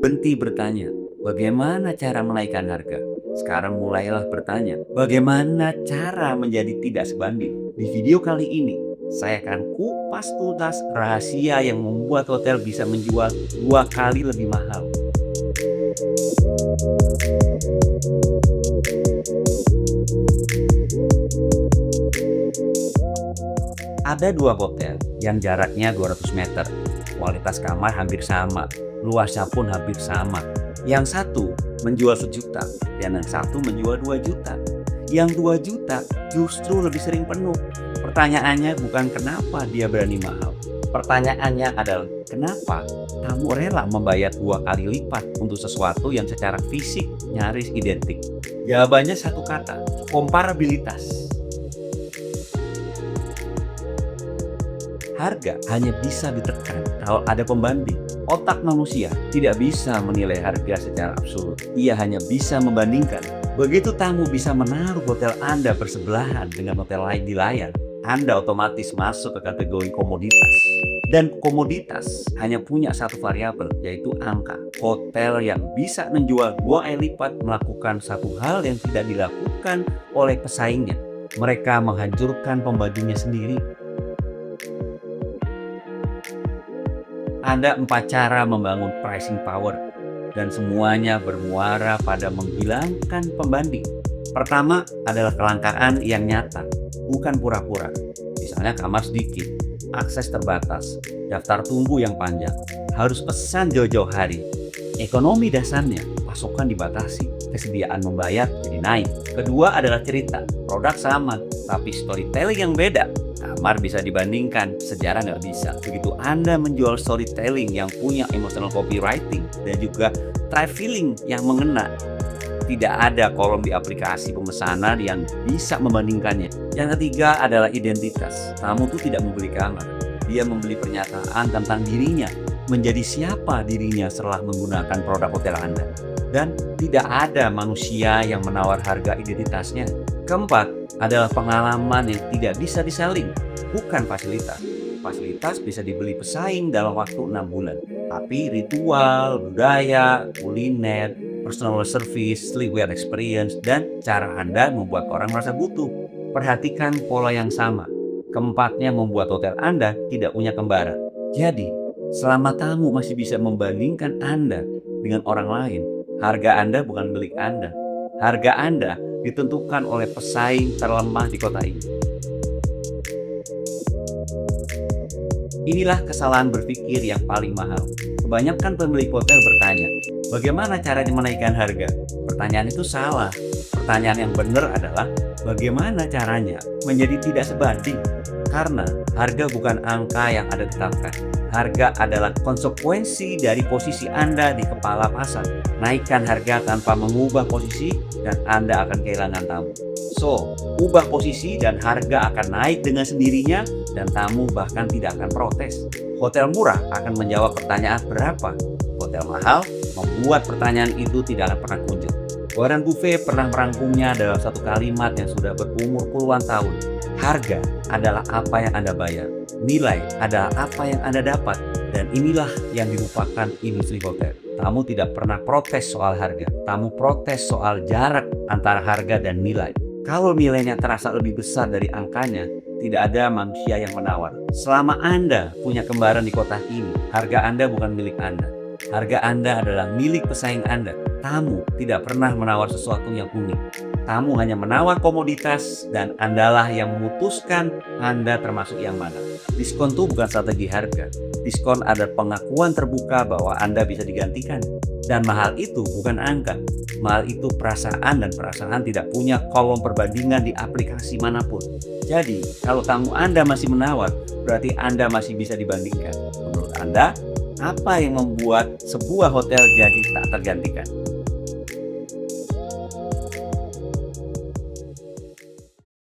berhenti bertanya, bagaimana cara menaikkan harga? Sekarang mulailah bertanya, bagaimana cara menjadi tidak sebanding? Di video kali ini, saya akan kupas tuntas rahasia yang membuat hotel bisa menjual 2 kali lebih mahal. Ada 2 hotel yang jaraknya 200 meter. Kualitas kamar hampir sama, luasnya pun hampir sama. Yang satu menjual 1 juta dan yang satu menjual 2 juta. Yang 2 juta justru lebih sering penuh. Pertanyaannya bukan kenapa dia berani mahal. Pertanyaannya adalah kenapa kamu rela membayar 2 kali lipat untuk sesuatu yang secara fisik nyaris identik. Jawabannya satu kata, komparabilitas. Harga hanya bisa ditekan kalau ada pembanding. Otak manusia tidak bisa menilai harga secara absolut. Ia hanya bisa membandingkan. Begitu tamu bisa menaruh hotel Anda bersebelahan dengan hotel lain di layar, Anda otomatis masuk ke kategori komoditas. Dan komoditas hanya punya satu variabel, yaitu angka. Hotel yang bisa menjual 2 kali lipat melakukan satu hal yang tidak dilakukan oleh pesaingnya. Mereka menghancurkan pembandingnya sendiri. Ada 4 cara membangun pricing power dan semuanya bermuara pada menghilangkan pembanding. Pertama adalah kelangkaan yang nyata, bukan pura-pura. Misalnya kamar sedikit, akses terbatas, daftar tunggu yang panjang, harus pesan jauh-jauh hari. Ekonomi dasarnya, pasokan dibatasi, kesediaan membayar jadi naik. Kedua adalah cerita, produk sama, tapi storytelling yang beda. Kamar bisa dibandingkan, sejarah nggak bisa. Begitu Anda menjual storytelling yang punya emotional copywriting dan juga traveling yang mengena, tidak ada kolom di aplikasi pemesanan yang bisa membandingkannya. Yang ketiga adalah identitas. Tamu tuh tidak membeli kamar, dia membeli pernyataan tentang dirinya, menjadi siapa dirinya setelah menggunakan produk hotel Anda. Dan tidak ada manusia yang menawar harga identitasnya. Keempat adalah pengalaman yang tidak bisa diseling, bukan fasilitas. Fasilitas bisa dibeli pesaing dalam waktu 6 bulan. Tapi ritual, budaya, kuliner, personal service, sleepwear experience, dan cara Anda membuat orang merasa butuh. Perhatikan pola yang sama. Keempatnya membuat hotel Anda tidak punya kembaran. Jadi, selama tamu masih bisa membandingkan Anda dengan orang lain, harga Anda bukan milik Anda. Harga Anda ditentukan oleh pesaing terlemah di kota ini. Inilah kesalahan berpikir yang paling mahal. Kebanyakan pemilik hotel bertanya, bagaimana caranya menaikkan harga? Pertanyaan itu salah. Pertanyaan yang benar adalah, bagaimana caranya menjadi tidak sebanding? Karena harga bukan angka yang Anda tetapkan. Harga adalah konsekuensi dari posisi Anda di kepala pasar. Naikkan harga tanpa mengubah posisi dan Anda akan kehilangan tamu. So, ubah posisi dan harga akan naik dengan sendirinya dan tamu bahkan tidak akan protes. Hotel murah akan menjawab pertanyaan berapa. Hotel mahal membuat pertanyaan itu tidak akan pernah muncul. Warren Buffett pernah merangkumnya dalam satu kalimat yang sudah berumur puluhan tahun. Harga adalah apa yang Anda bayar. Nilai adalah apa yang Anda dapat. Dan inilah yang dilupakan industri hotel. Tamu tidak pernah protes soal harga. Tamu protes soal jarak antara harga dan nilai. Kalau nilainya terasa lebih besar dari angkanya, tidak ada manusia yang menawar. Selama Anda punya kembaran di kota ini, harga Anda bukan milik Anda. Harga Anda adalah milik pesaing Anda. Tamu tidak pernah menawar sesuatu yang unik. Tamu hanya menawar komoditas dan Andalah yang memutuskan Anda termasuk yang mana. Diskon itu bukan strategi harga. Diskon adalah pengakuan terbuka bahwa Anda bisa digantikan. Dan mahal itu bukan angka. Mahal itu perasaan dan perasaan tidak punya kolom perbandingan di aplikasi manapun. Jadi, kalau tamu Anda masih menawar, berarti Anda masih bisa dibandingkan. Menurut Anda, apa yang membuat sebuah hotel jadi tak tergantikan?